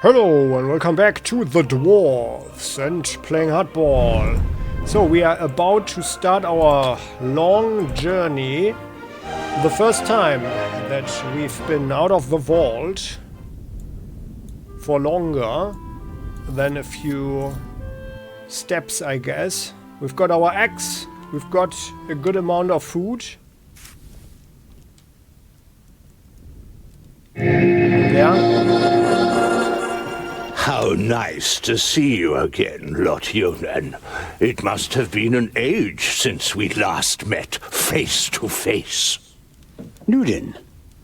Hello and welcome back to the Dwarves and playing hardball. So we are about to start our long journey. The first time that we've been out of the vault for longer than a few steps, I guess. We've got our axe, we've got a good amount of food. There. How nice to see you again, Lot-Ionan. It must have been an age since we last met face to face. Nudin,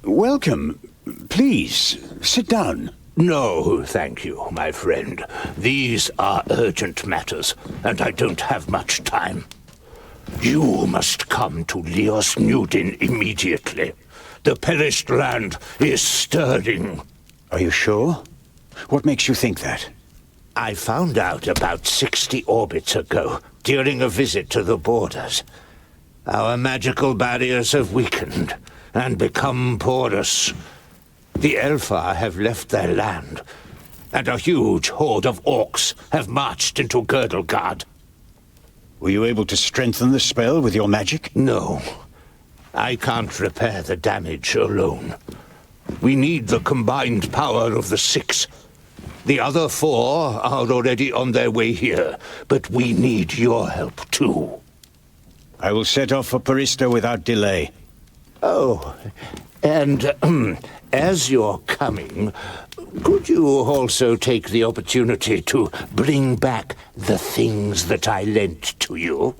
welcome. Please, sit down. No, thank you, my friend. These are urgent matters, and I don't have much time. You must come to Leos Nudin immediately. The perished land is stirring. Are you sure? What makes you think that? I found out about 60 orbits ago, during a visit to the borders. Our magical barriers have weakened and become porous. The Elfar have left their land, and a huge horde of orcs have marched into Girdlegard. Were you able to strengthen the spell with your magic? No. I can't repair the damage alone. We need the combined power of the 6. The other 4 are already on their way here, but we need your help too. I will set off for Parista without delay. Oh, and as you're coming, could you also take the opportunity to bring back the things that I lent to you?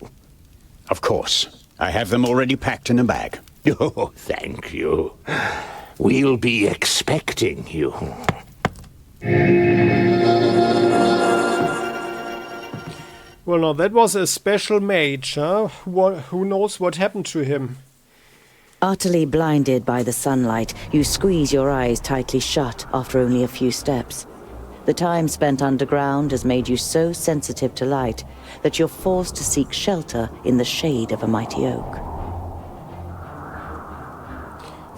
Of course. I have them already packed in a bag. Oh, thank you. We'll be expecting you. Well, now that was a special mage, huh? Who knows what happened to him? Utterly blinded by the sunlight, you squeeze your eyes tightly shut after only a few steps. The time spent underground has made you so sensitive to light that you're forced to seek shelter in the shade of a mighty oak.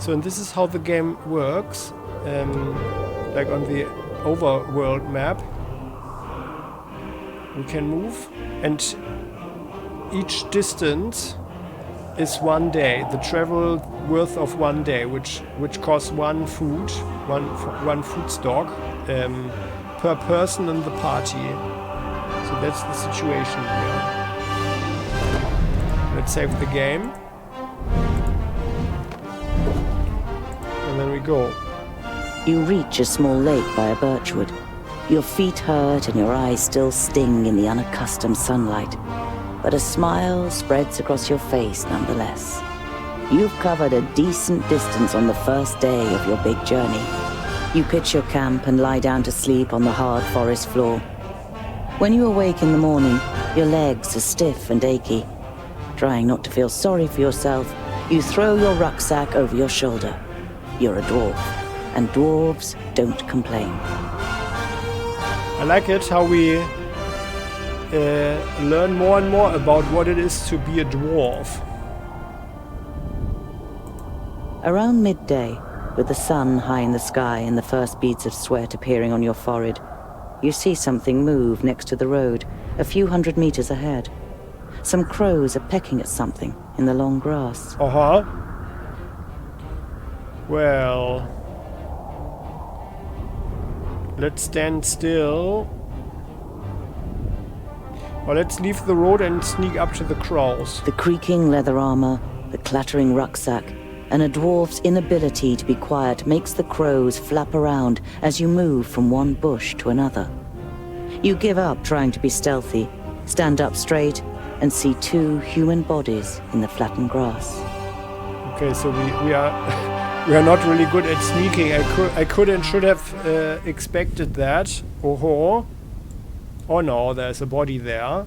So, and this is how the game works, like on the overworld map. We can move, and each distance is 1 day. The travel worth of 1 day, which costs one food stock per person in the party. So that's the situation here. Let's save the game. And then we go. You reach a small lake by a birchwood. Your feet hurt and your eyes still sting in the unaccustomed sunlight. But a smile spreads across your face nonetheless. You've covered a decent distance on the first day of your big journey. You pitch your camp and lie down to sleep on the hard forest floor. When you awake in the morning, your legs are stiff and achy. Trying not to feel sorry for yourself, you throw your rucksack over your shoulder. You're a dwarf, and dwarves don't complain. I like it how we learn more and more about what it is to be a dwarf. Around midday, with the sun high in the sky and the first beads of sweat appearing on your forehead, you see something move next to the road, a few hundred meters ahead. Some crows are pecking at something in the long grass. Uh-huh. Well, let's stand still. Or let's leave the road and sneak up to the crows. The creaking leather armor, the clattering rucksack, and a dwarf's inability to be quiet makes the crows flap around as you move from one bush to another. You give up trying to be stealthy, stand up straight, and see 2 human bodies in the flattened grass. Okay, so we are we are not really good at sneaking. I could and should have expected that. Oh no, there's a body there.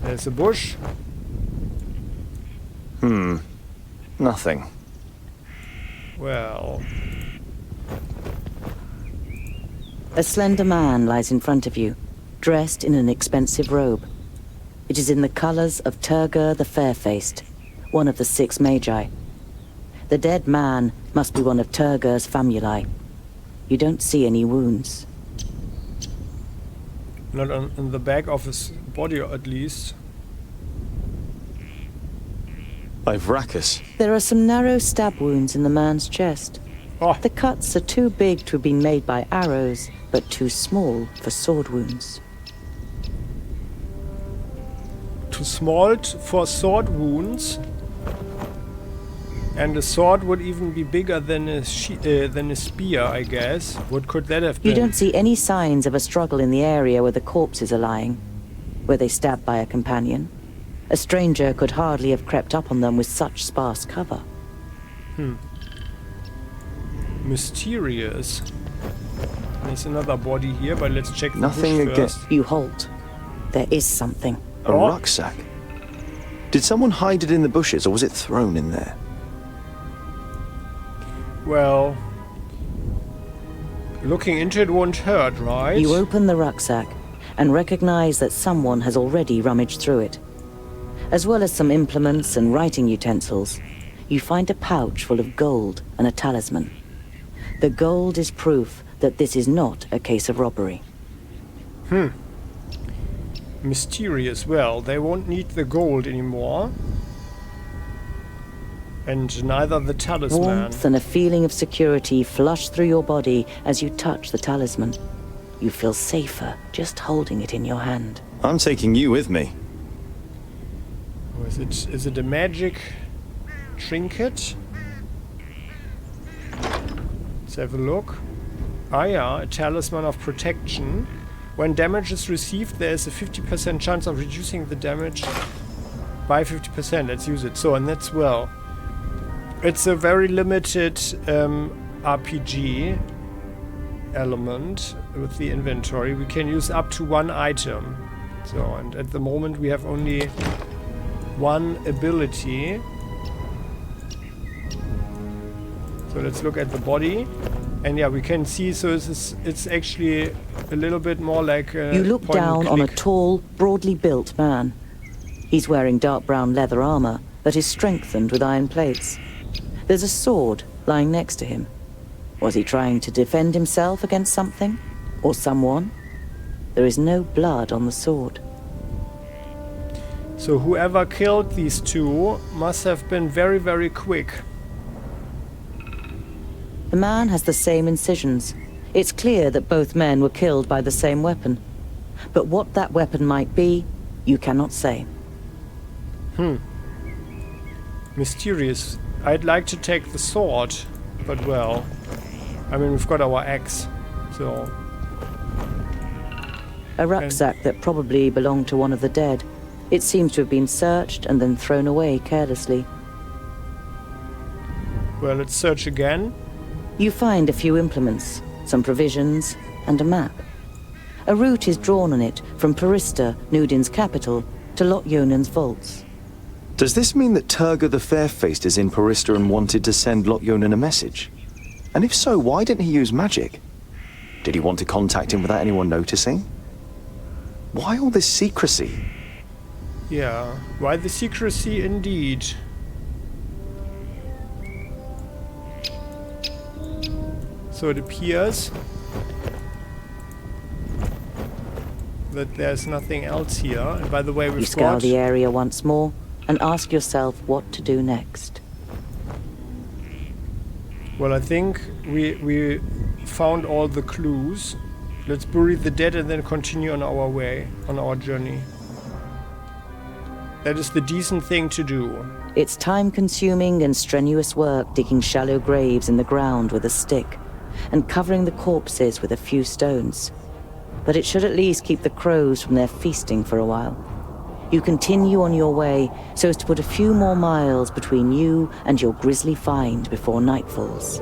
There's a bush. Nothing. Well. A slender man lies in front of you, dressed in an expensive robe. It is in the colors of Turgur the Fair-Faced, one of the 6 magi. The dead man must be one of Turgur's famuli. You don't see any wounds. Not on the back of his body, at least. By Vracus. There are some narrow stab wounds in the man's chest. Oh, The cuts are too big to have been made by arrows, but too small for sword wounds. too small for sword wounds. And a sword would even be bigger than a spear, I guess. What could that have been? You don't see any signs of a struggle in the area where the corpses are lying. Were they stabbed by a companion? A stranger could hardly have crept up on them with such sparse cover. Mysterious. There's another body here, but let's check the Nothing bush against- first. You halt. There is something. A Oh. rucksack? Did someone hide it in the bushes, or was it thrown in there? Well, looking into it won't hurt, right? You open the rucksack and recognize that someone has already rummaged through it. As well as some implements and writing utensils, you find a pouch full of gold and a talisman. The gold is proof that this is not a case of robbery. Mysterious. Well, they won't need the gold anymore. And neither the talisman. Warmth and a feeling of security flush through your body as you touch the talisman. You feel safer just holding it in your hand. I'm taking you with me. Oh, is it a magic trinket? Let's have a look. Ah yeah, a talisman of protection. When damage is received, there is a 50% chance of reducing the damage by 50%. Let's use it. So, and that's well. It's a very limited RPG element with the inventory. We can use up to one item. So, and at the moment we have only one ability. So let's look at the body. And yeah, we can see, so it's actually a little bit more like a You look point and down on a click. tall, broadly built man. He's wearing dark brown leather armor that is strengthened with iron plates. There's a sword lying next to him. Was he trying to defend himself against something? Or someone? There is no blood on the sword. So whoever killed these two must have been very, very quick. The man has the same incisions. It's clear that both men were killed by the same weapon. But what that weapon might be, you cannot say. Mysterious. I'd like to take the sword, but well, I mean, we've got our axe, so... A rucksack that probably belonged to one of the dead. It seems to have been searched and then thrown away carelessly. Well, let's search again. You find a few implements, some provisions, and a map. A route is drawn on it from Parista, Nudin's capital, to Lot-Ionan's vaults. Does this mean that Turgur the Fair-Faced is in Parista and wanted to send Lot-Ionan a message? And if so, why didn't he use magic? Did he want to contact him without anyone noticing? Why all this secrecy? Yeah, why the secrecy indeed? So it appears that there's nothing else here. And by the way, You we've scour got... the area once more and ask yourself what to do next. Well, I think we found all the clues. Let's bury the dead and then continue on our way, on our journey. That is the decent thing to do. It's time-consuming and strenuous work digging shallow graves in the ground with a stick and covering the corpses with a few stones. But it should at least keep the crows from their feasting for a while. You continue on your way so as to put a few more miles between you and your grisly find before night falls.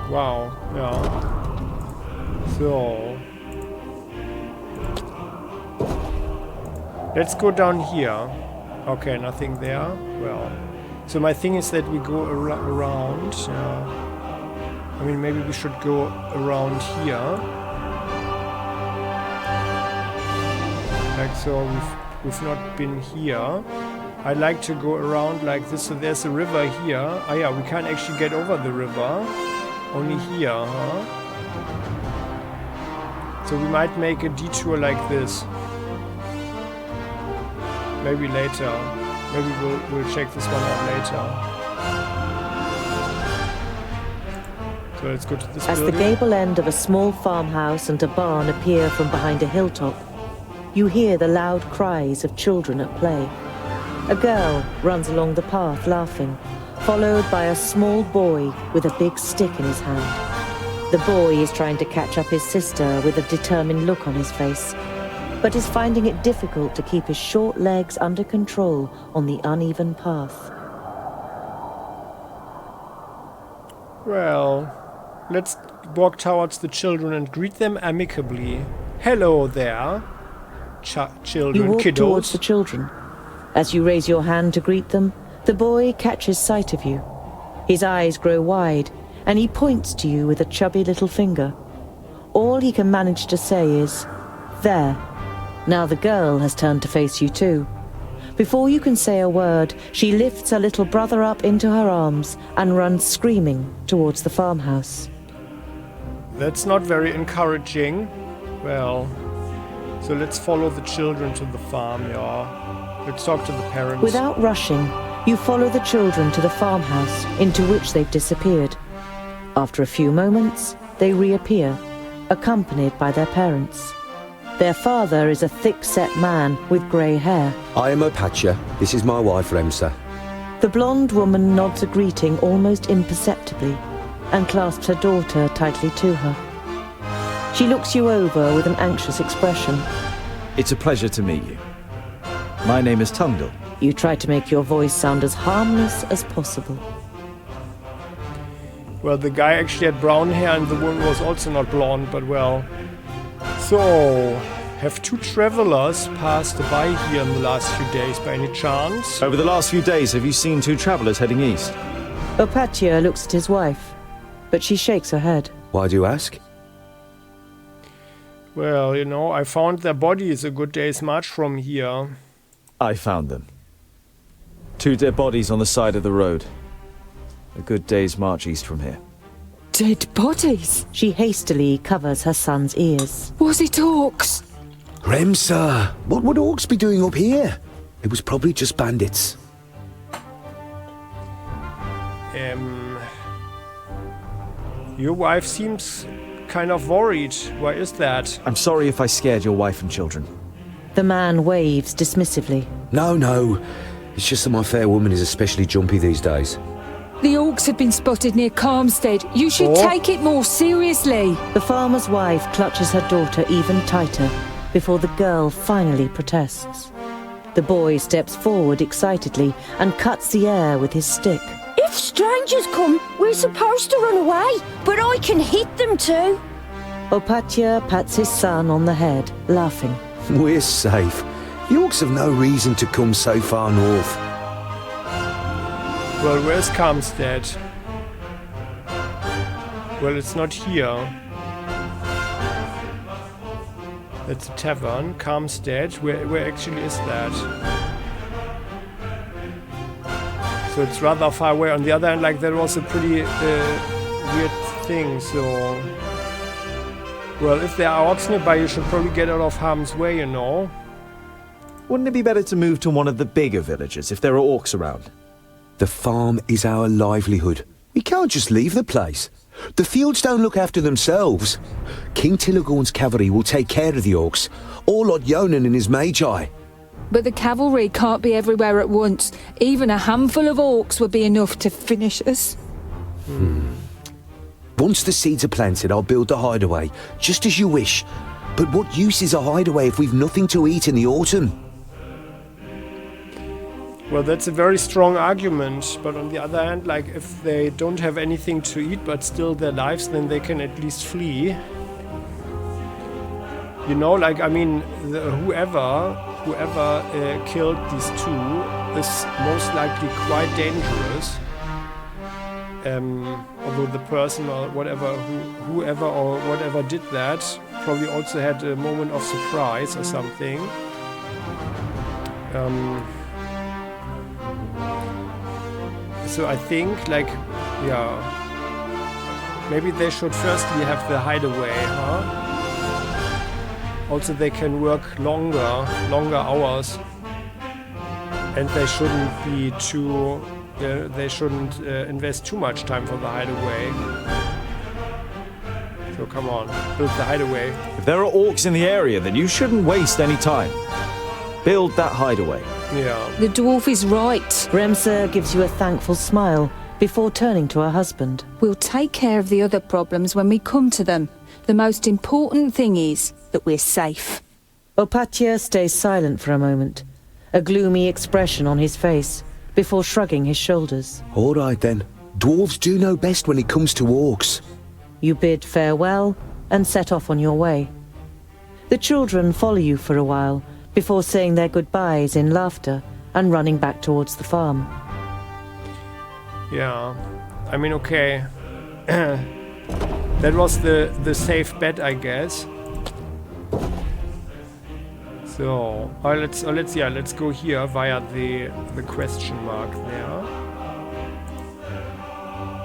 Wow, yeah. So... let's go down here. Okay, nothing there. Well... so my thing is that we go around. I mean, maybe we should go around here. Like so, we've not been here. I like to go around like this. So there's a river here. Ah yeah, we can't actually get over the river. Only here, huh? So we might make a detour like this. Maybe later. Maybe we'll check this one out later. So let's go to this As building. the gable end of a small farmhouse and a barn appear from behind a hilltop, you hear the loud cries of children at play. A girl runs along the path laughing, followed by a small boy with a big stick in his hand. The boy is trying to catch up his sister with a determined look on his face, but is finding it difficult to keep his short legs under control on the uneven path. Well, let's walk towards the children and greet them amicably. Hello there, children, You walk kiddos. towards the children. As you raise your hand to greet them, the boy catches sight of you. His eyes grow wide, and he points to you with a chubby little finger. All he can manage to say is, "There." Now the girl has turned to face you too. Before you can say a word, she lifts her little brother up into her arms and runs screaming towards the farmhouse. That's not very encouraging. Well, so let's follow the children to the farm, yeah. Let's talk to the parents. Without rushing, you follow the children to the farmhouse, into which they've disappeared. After a few moments, they reappear, accompanied by their parents. Their father is a thick-set man with grey hair. I am Opatia. This is my wife, Remsa. The blonde woman nods a greeting almost imperceptibly and clasps her daughter tightly to her. She looks you over with an anxious expression. It's a pleasure to meet you. My name is Tungdil. You try to make your voice sound as harmless as possible. Well, the guy actually had brown hair and the woman was also not blonde, but well. So, have two travelers passed by here in the last few days by any chance? Over the last few days, have you seen two travelers heading east? Opatia looks at his wife, but she shakes her head. Why do you ask? Well, you know, I found their bodies a good day's march from here. I found them. Two dead bodies on the side of the road. A good day's march east from here. Dead bodies? She hastily covers her son's ears. Was it orcs? Remsa, what would orcs be doing up here? It was probably just bandits. Your wife seems kind of worried. Why is that? I'm sorry if I scared your wife and children. The man waves dismissively. No. It's just that my fair woman is especially jumpy these days. The orcs have been spotted near Calmstead. You should take it more seriously. The farmer's wife clutches her daughter even tighter before the girl finally protests. The boy steps forward excitedly and cuts the air with his stick. If strangers come, we're supposed to run away, but I can hit them too. Opatia pats his son on the head, laughing. We're safe. The orcs have no reason to come so far north. Well, where's Calmstead? Well, it's not here. That's a tavern. Calmstead. Where actually is that? So it's rather far away. On the other hand, like, that was a pretty weird thing, so... Well, if there are orcs nearby, you should probably get out of harm's way, you know? Wouldn't it be better to move to one of the bigger villages if there are orcs around? The farm is our livelihood. We can't just leave the place. The fields don't look after themselves. King Tilligorn's cavalry will take care of the orcs, or Lot-Ionan and his mage. But the cavalry can't be everywhere at once. Even a handful of orcs would be enough to finish us. Once the seeds are planted, I'll build the hideaway, just as you wish. But what use is a hideaway if we've nothing to eat in the autumn? Well, that's a very strong argument, but on the other hand, like, if they don't have anything to eat but still their lives, then they can at least flee. You know, like, I mean, whoever killed these two is most likely quite dangerous. Although the person or whatever, whoever or whatever did that probably also had a moment of surprise or something. So I think, like, yeah, maybe they should firstly have the hideaway, huh? Also, they can work longer hours, and they shouldn't be too. They shouldn't invest too much time for the hideaway. So come on, build the hideaway. If there are orcs in the area, then you shouldn't waste any time. Build that hideaway. Yeah. The dwarf is right. Remser gives you a thankful smile before turning to her husband. We'll take care of the other problems when we come to them. The most important thing is that we're safe. Opatia stays silent for a moment, a gloomy expression on his face, before shrugging his shoulders. All right then. Dwarves do know best when it comes to orcs. You bid farewell and set off on your way. The children follow you for a while, before saying their goodbyes in laughter and running back towards the farm. Yeah. I mean, okay. That was the safe bet, I guess. So, let's go here via the question mark there.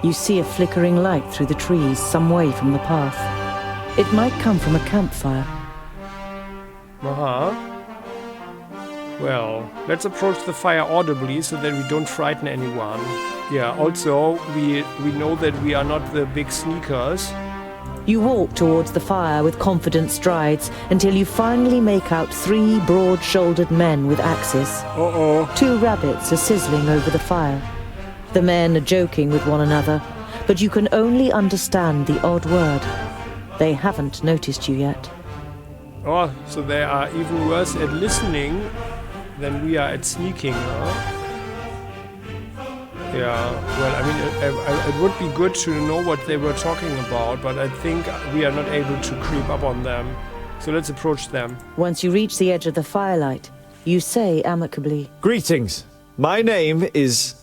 You see a flickering light through the trees some way from the path. It might come from a campfire. Well, let's approach the fire audibly so that we don't frighten anyone. Yeah, also, we know that we are not the big sneakers. You walk towards the fire with confident strides until you finally make out 3 broad-shouldered men with axes. Uh-oh. 2 rabbits are sizzling over the fire. The men are joking with one another, but you can only understand the odd word. They haven't noticed you yet. Oh, so they are even worse at listening than we are at sneaking, huh? Yeah, well, I mean, it would be good to know what they were talking about, but I think we are not able to creep up on them. So let's approach them. Once you reach the edge of the firelight, you say amicably, Greetings. My name is...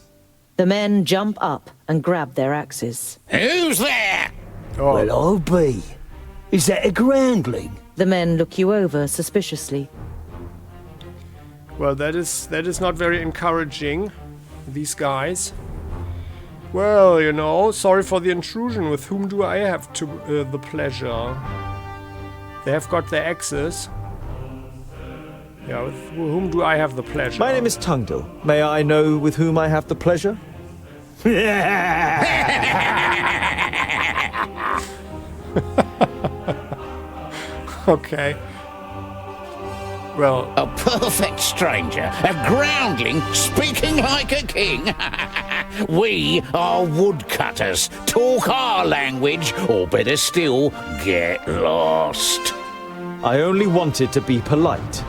The men jump up and grab their axes. Who's there? Oh. Well, I'll be. Is that a groundling? The men look you over suspiciously. Well, that is not very encouraging, these guys. Well, you know, sorry for the intrusion. With whom do I have the pleasure? They have got their axes. Yeah, with whom do I have the pleasure? My name is Tungdil. May I know with whom I have the pleasure? Okay. Well... A perfect stranger, a groundling, speaking like a king. We are woodcutters. Talk our language, or better still, get lost. I only wanted to be polite.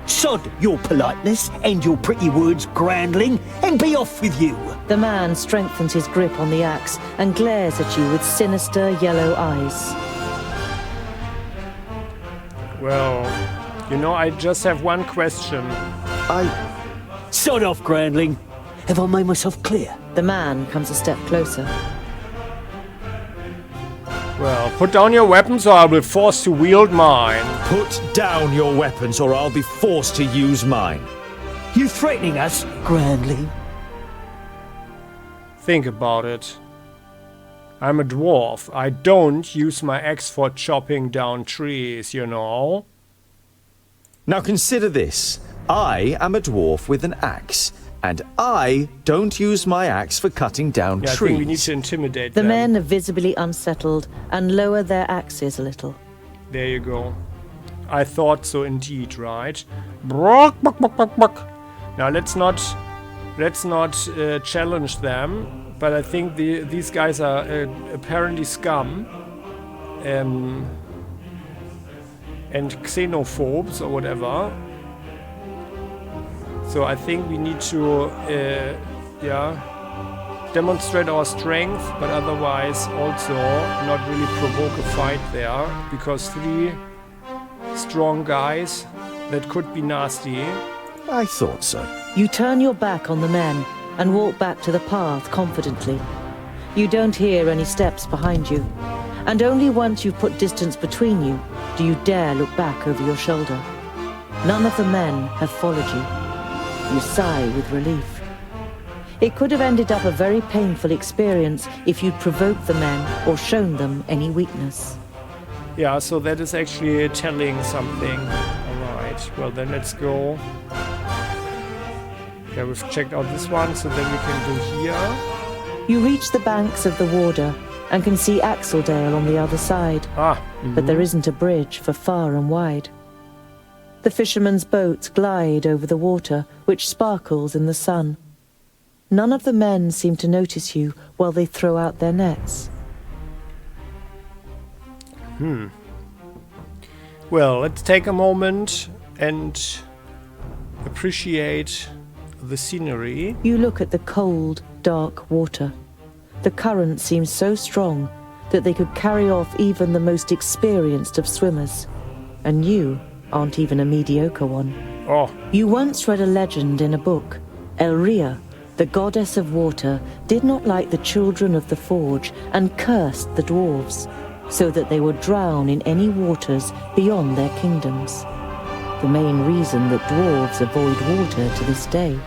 Sod your politeness and your pretty words, groundling, and be off with you. The man strengthens his grip on the axe and glares at you with sinister yellow eyes. Well, you know, I just have one question. Sod off, groundling. Have I made myself clear? The man comes a step closer. Well, put down your weapons or I will be forced to wield mine. Put down your weapons or I'll be forced to use mine. You threatening us, groundling? Think about it. I'm a dwarf. I don't use my axe for chopping down trees, you know. Now consider this. I am a dwarf with an axe, and I don't use my axe for cutting down trees. I think we need to intimidate them. The men are visibly unsettled and lower their axes a little. There you go. I thought so indeed, right? Now let's not challenge them, but I think these guys are apparently scum and xenophobes or whatever. So I think we need to demonstrate our strength, but otherwise also not really provoke a fight there, because 3 strong guys, that could be nasty. I thought so. You turn your back on the men and walk back to the path confidently. You don't hear any steps behind you, and only once you've put distance between you do you dare look back over your shoulder. None of the men have followed you. You sigh with relief. It could have ended up a very painful experience if you'd provoked the men or shown them any weakness. Yeah, so that is actually telling something. Alright, well then let's go. Okay, we've checked out this one, so then we can go here. You reach the banks of the Warder and can see Axeldale on the other side. But there isn't a bridge for far and wide. The fishermen's boats glide over the water, which sparkles in the sun. None of the men seem to notice you while they throw out their nets. Well, let's take a moment and appreciate the scenery. You look at the cold, dark water. The current seems so strong that they could carry off even the most experienced of swimmers. And you aren't even a mediocre one. Oh. You once read a legend in a book. Elria, the goddess of water, did not like the children of the forge and cursed the dwarves, so that they would drown in any waters beyond their kingdoms. The main reason that dwarves avoid water to this day.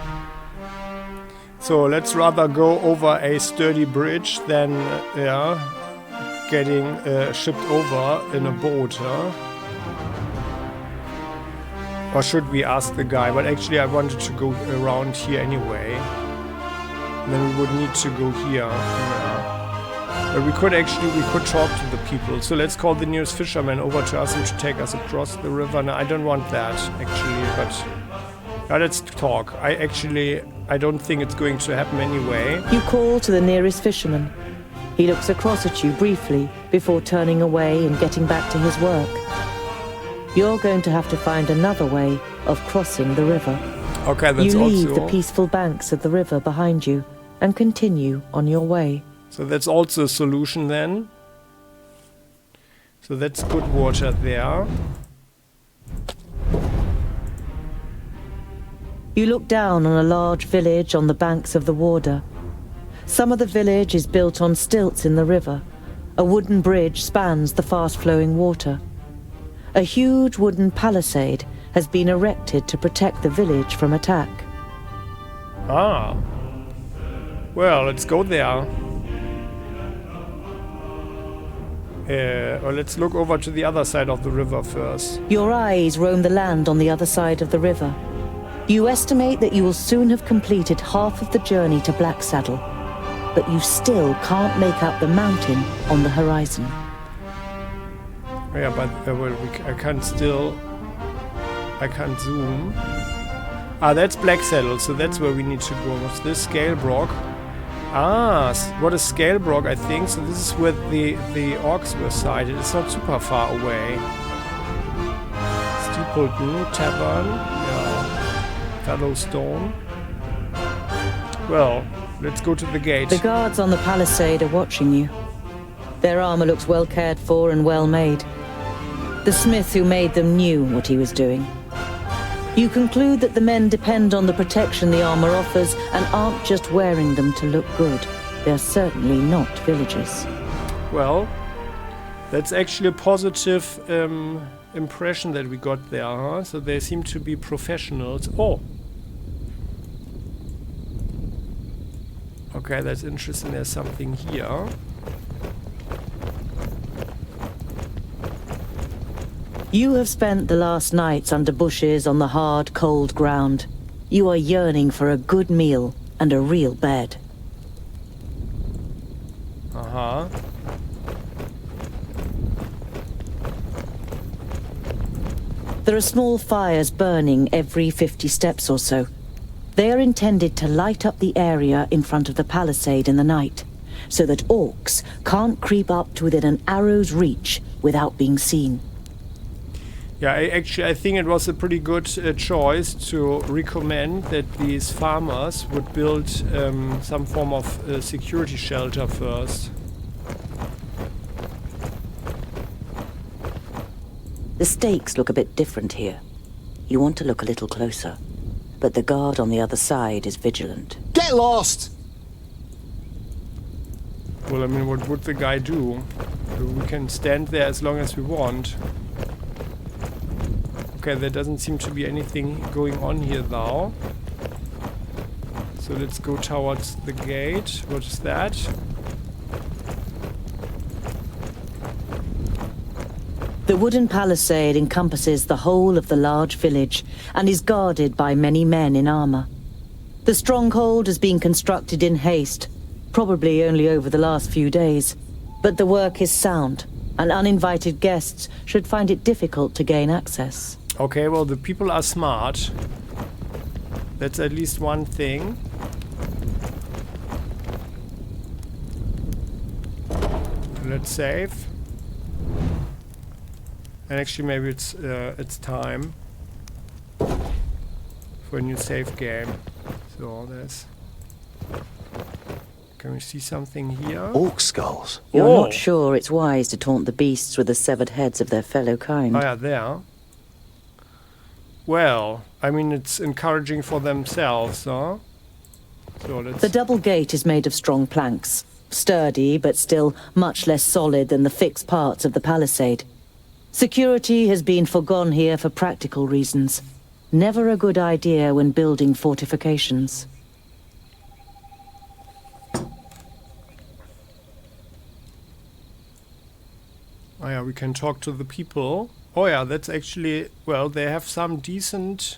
So let's rather go over a sturdy bridge than getting shipped over in a boat, huh? Or should we ask the guy? But actually I wanted to go around here anyway. And then we would need to go here. Yeah. But we could talk to the people. So let's call the nearest fisherman over to ask him to take us across the river. No, I don't want that, actually, but let's talk. I don't think it's going to happen anyway. You call to the nearest fisherman. He looks across at you briefly before turning away and getting back to his work. You're going to have to find another way of crossing the river. Okay, that's you leave also... the peaceful banks of the river behind you and continue on your way. So that's also a solution then. So that's good water there. You look down on a large village on the banks of the Warder. Some of the village is built on stilts in the river. A wooden bridge spans the fast-flowing water. A huge wooden palisade has been erected to protect the village from attack. Ah. Well, let's go there. Or let's look over to the other side of the river first. Your eyes roam the land on the other side of the river. You estimate that you will soon have completed half of the journey to Blacksaddle, but you still can't make out the mountain on the horizon. Yeah, but I can't zoom. Ah, that's Blacksaddle, so that's where we need to go. What's this? Scalebrock. Ah, what is Scalebrock, I think? So this is where the orcs were sighted. It's not super far away. Steepleton Tavern. Yeah. Fellowstone. Well, let's go to the gate. The guards on the palisade are watching you. Their armor looks well cared for and well made. The smith who made them knew what he was doing. You conclude that the men depend on the protection the armor offers and aren't just wearing them to look good. They're certainly not villagers. Well, that's actually a positive impression that we got there, huh? So they seem to be professionals. Oh! Okay, that's interesting. There's something here. You have spent the last nights under bushes on the hard, cold ground. You are yearning for a good meal and a real bed. Uh-huh. There are small fires burning every 50 steps or so. They are intended to light up the area in front of the palisade in the night, so that orcs can't creep up to within an arrow's reach without being seen. Yeah, I think it was a pretty good choice to recommend that these farmers would build some form of security shelter first. The stakes look a bit different here. You want to look a little closer, but the guard on the other side is vigilant. Get lost! Well, I mean, what would the guy do? We can stand there as long as we want. Okay, there doesn't seem to be anything going on here now. So let's go towards the gate. What is that? The wooden palisade encompasses the whole of the large village and is guarded by many men in armor. The stronghold has been constructed in haste, probably only over the last few days, but the work is sound, and uninvited guests should find it difficult to gain access. Okay, well, the people are smart. That's at least one thing. Let's save. And actually, maybe it's time for a new save game. So there's. Can we see something here? Orc skulls. You're not sure it's wise to taunt the beasts with the severed heads of their fellow kind. Oh yeah, there. Well, I mean, it's encouraging for themselves, huh? So let's... The double gate is made of strong planks, sturdy but still much less solid than the fixed parts of the palisade. Security has been forgone here for practical reasons. Never a good idea when building fortifications. Oh yeah, we can talk to the people. Oh yeah, that's actually... Well, they have some decent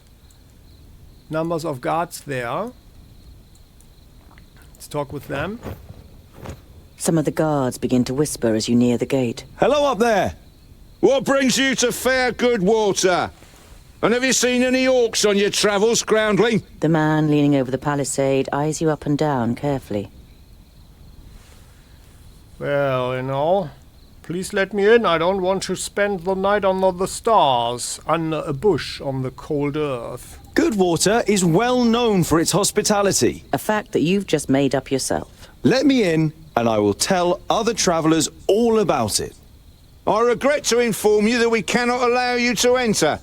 numbers of guards there. Let's talk with them. Some of the guards begin to whisper as you near the gate. Hello up there! What brings you to fair good water? And have you seen any orcs on your travels, groundling? The man leaning over the palisade eyes you up and down carefully. Well, you know, please let me in. I don't want to spend the night under the stars, under a bush on the cold earth. Goodwater is well known for its hospitality. A fact that you've just made up yourself. Let me in, and I will tell other travelers all about it. I regret to inform you that we cannot allow you to enter.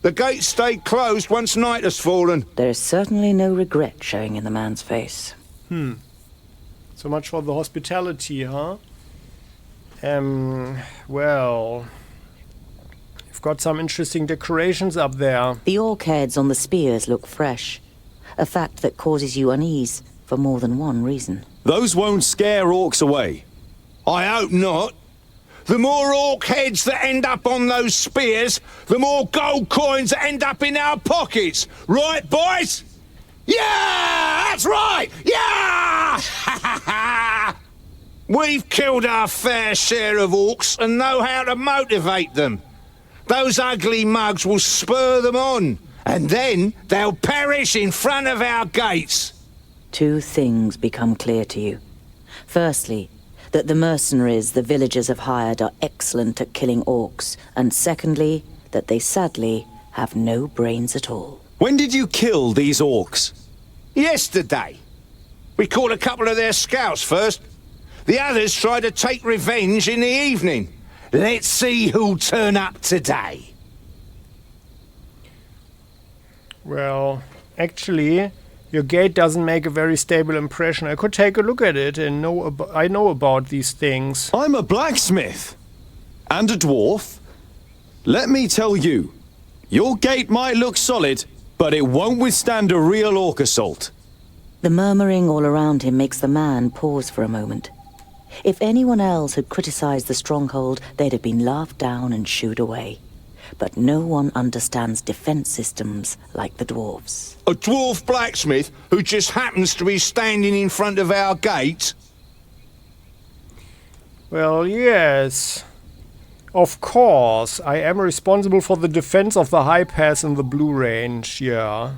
The gates stayed closed once night has fallen. There is certainly no regret showing in the man's face. So much for the hospitality, huh? Well... You've got some interesting decorations up there. The orc heads on the spears look fresh. A fact that causes you unease for more than one reason. Those won't scare orcs away. I hope not. The more orc heads that end up on those spears, the more gold coins that end up in our pockets. Right, boys? Yeah! That's right! Yeah! We've killed our fair share of orcs and know how to motivate them. Those ugly mugs will spur them on, and then they'll perish in front of our gates. Two things become clear to you. Firstly, that the mercenaries the villagers have hired are excellent at killing orcs, and secondly, that they sadly have no brains at all. When did you kill these orcs? Yesterday. We caught a couple of their scouts first. The others tried to take revenge in the evening. Let's see who'll turn up today. Well, actually, your gate doesn't make a very stable impression. I could take a look at it and I know about these things. I'm a blacksmith. And a dwarf. Let me tell you, your gate might look solid, but it won't withstand a real orc assault. The murmuring all around him makes the man pause for a moment. If anyone else had criticized the stronghold, they'd have been laughed down and shooed away. But no one understands defense systems like the dwarves. A dwarf blacksmith who just happens to be standing in front of our gate? Well, yes. Of course, I am responsible for the defense of the high pass in the Blue Range, yeah.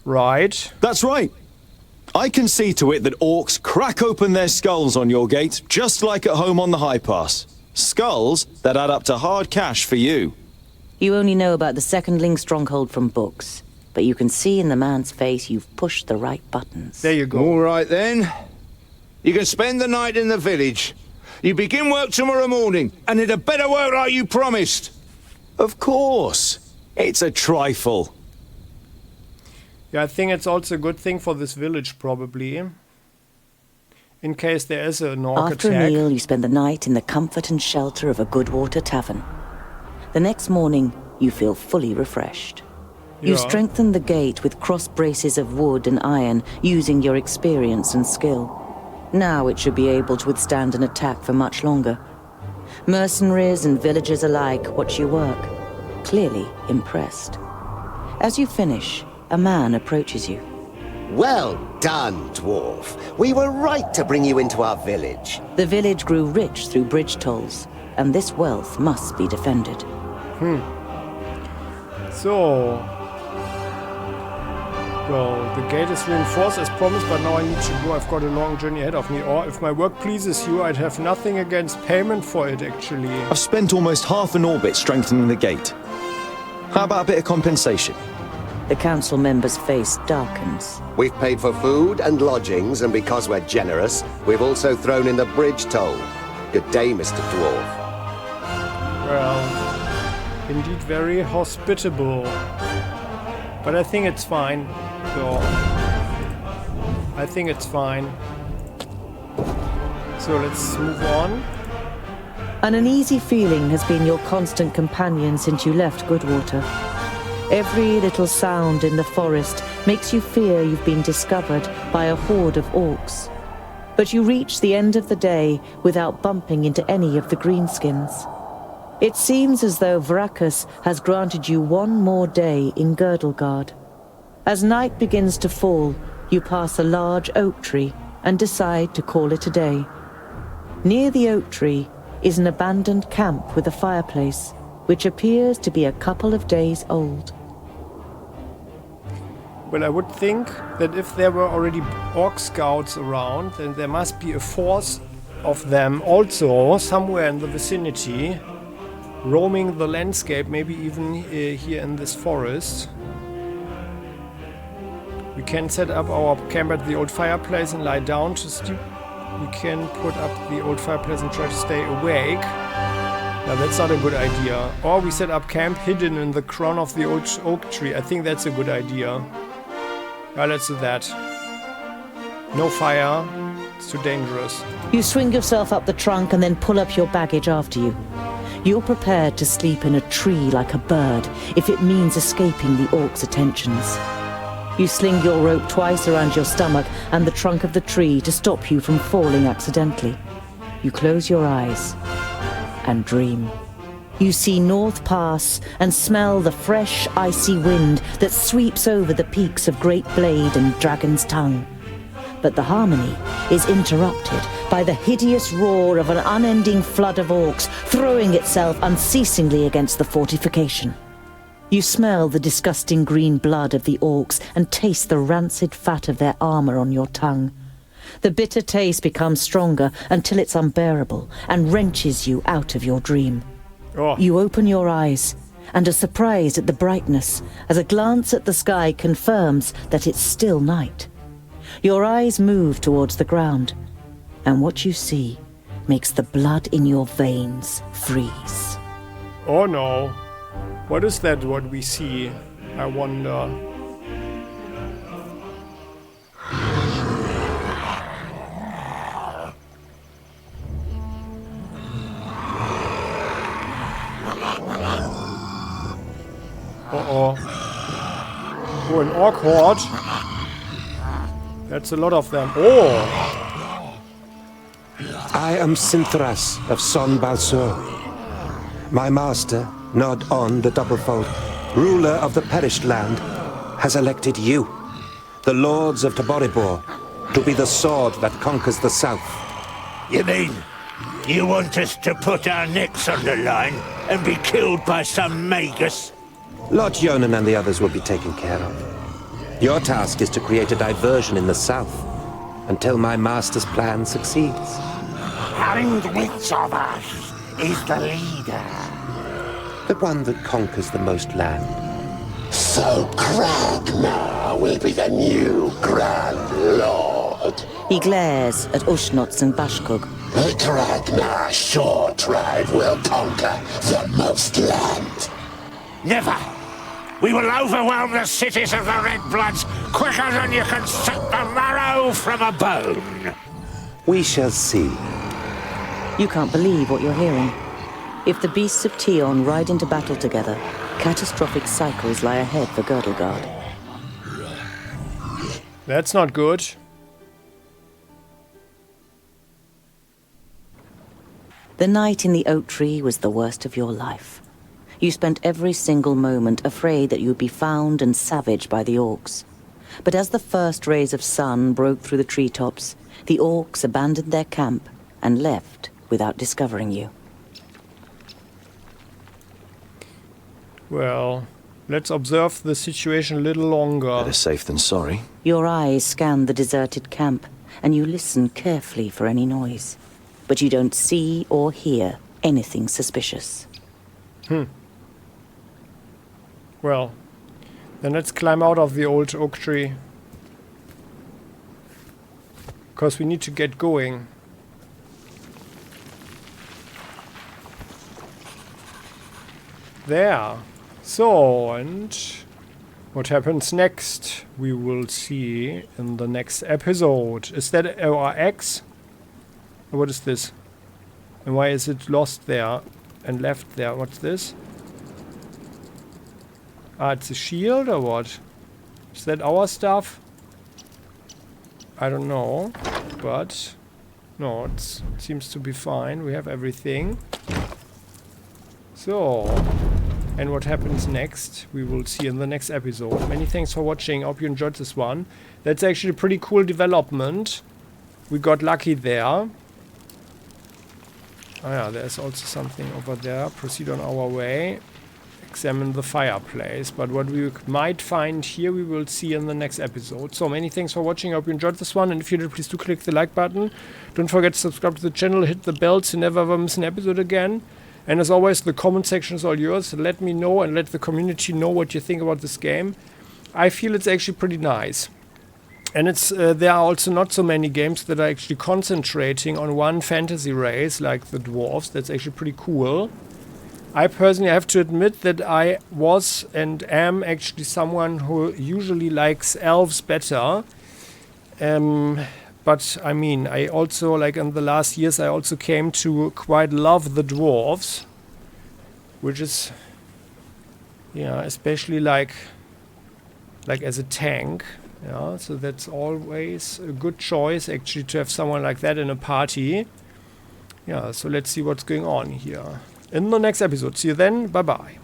Right? That's right. I can see to it that orcs crack open their skulls on your gate, just like at home on the high pass. Skulls that add up to hard cash for you. You only know about the secondling stronghold from books, but you can see in the man's face you've pushed the right buttons. There you go. All right then. You can spend the night in the village. You begin work tomorrow morning, and it had better work like you promised. Of course. It's a trifle. Yeah, I think it's also a good thing for this village, probably. In case there is an orc After attack. a meal, you spend the night in the comfort and shelter of a Goodwater tavern. The next morning, you feel fully refreshed. You strengthen the gate with cross braces of wood and iron, using your experience and skill. Now it should be able to withstand an attack for much longer. Mercenaries and villagers alike watch you work, clearly impressed. As you finish, a man approaches you. Well done, dwarf. We were right to bring you into our village. The village grew rich through bridge tolls, and this wealth must be defended. So... Well, the gate is reinforced as promised, but now I need to go. I've got a long journey ahead of me. Or if my work pleases you, I'd have nothing against payment for it, actually. I've spent almost half an orbit strengthening the gate. How about a bit of compensation? The council member's face darkens. We've paid for food and lodgings, and because we're generous, we've also thrown in the bridge toll. Good day, Mr. Dwarf. Well, indeed very hospitable. But I think it's fine. So, I think it's fine. So let's move on. An uneasy feeling has been your constant companion since you left Goodwater. Every little sound in the forest makes you fear you've been discovered by a horde of orcs. But you reach the end of the day without bumping into any of the greenskins. It seems as though Vrakas has granted you one more day in Girdlegard. As night begins to fall, you pass a large oak tree and decide to call it a day. Near the oak tree is an abandoned camp with a fireplace, which appears to be a couple of days old. Well, I would think that if there were already orc scouts around, then there must be a force of them also somewhere in the vicinity, roaming the landscape, maybe even here in this forest. We can set up our camp at the old fireplace and lie down to sleep. We can put up the old fireplace and try to stay awake. Now that's not a good idea. Or we set up camp hidden in the crown of the old oak tree. I think that's a good idea. Yeah, let's do that. No fire. It's too dangerous. You swing yourself up the trunk and then pull up your baggage after you. You're prepared to sleep in a tree like a bird if it means escaping the orcs' attentions. You sling your rope twice around your stomach and the trunk of the tree to stop you from falling accidentally. You close your eyes and dream. You see North Pass and smell the fresh, icy wind that sweeps over the peaks of Great Blade and Dragon's Tongue. But the harmony is interrupted by the hideous roar of an unending flood of orcs throwing itself unceasingly against the fortification. You smell the disgusting green blood of the orcs and taste the rancid fat of their armor on your tongue. The bitter taste becomes stronger until it's unbearable and wrenches you out of your dream. Oh. You open your eyes and are surprised at the brightness as a glance at the sky confirms that it's still night. Your eyes move towards the ground, and what you see makes the blood in your veins freeze. Oh no. What is that what we see? I wonder. Uh-oh. Oh, an orc horde. That's a lot of them. Oh! I am Sinthras of Son Balsur. My master, Nod-On the Doublefold, ruler of the perished land, has elected you, the lords of Taboribor, to be the sword that conquers the south. You mean you want us to put our necks on the line and be killed by some magus? Lot-Ionan and the others will be taken care of. Your task is to create a diversion in the south until my master's plan succeeds. And which of us is the leader? The one that conquers the most land. So Kragnar will be the new Grand Lord. He glares at Ushnots and Bashkug. The Kragnar Shore tribe will conquer the most land. Never! We will overwhelm the cities of the Red Bloods quicker than you can suck the marrow from a bone. We shall see. You can't believe what you're hearing. If the beasts of Tion ride into battle together, Catastrophic cycles lie ahead for Girdlegard. That's not good. The night in the oak tree was the worst of your life. You spent every single moment afraid that you would be found and savaged by the orcs. But as the first rays of sun broke through the treetops, the orcs abandoned their camp and left without discovering you. Well, let's observe the situation a little longer. Better safe than sorry. Your eyes scan the deserted camp, and you listen carefully for any noise. But you don't see or hear anything suspicious. Well, then let's climb out of the old oak tree. Because we need to get going. There. So, and what happens next? We will see in the next episode. Is that our axe? Or what is this? And why is it lost there and left there? What's this? Ah, it's a shield or what? Is that our stuff? I don't know. But no, it seems to be fine. We have everything. So, and what happens next, we will see in the next episode. Many thanks for watching. I hope you enjoyed this one. That's actually a pretty cool development. We got lucky there. Oh yeah, there's also something over there. Proceed on our way. Examine the fireplace. But what we might find here, we will see in the next episode. So many thanks for watching. I hope you enjoyed this one. And if you did, please do click the like button. Don't forget to subscribe to the channel. Hit the bell to never ever miss an episode again. And as always, the comment section is all yours. Let me know and let the community know what you think about this game. I feel it's actually pretty nice. And it's there are also not so many games that are actually concentrating on one fantasy race like the Dwarves. That's actually pretty cool. I personally have to admit that I was and am actually someone who usually likes elves better. But I mean, I also, like in the last years, I also came to quite love the Dwarves. Which is, yeah, especially like as a tank. Yeah, so that's always a good choice actually to have someone like that in a party. Yeah, so let's see what's going on here in the next episode. See you then. Bye bye.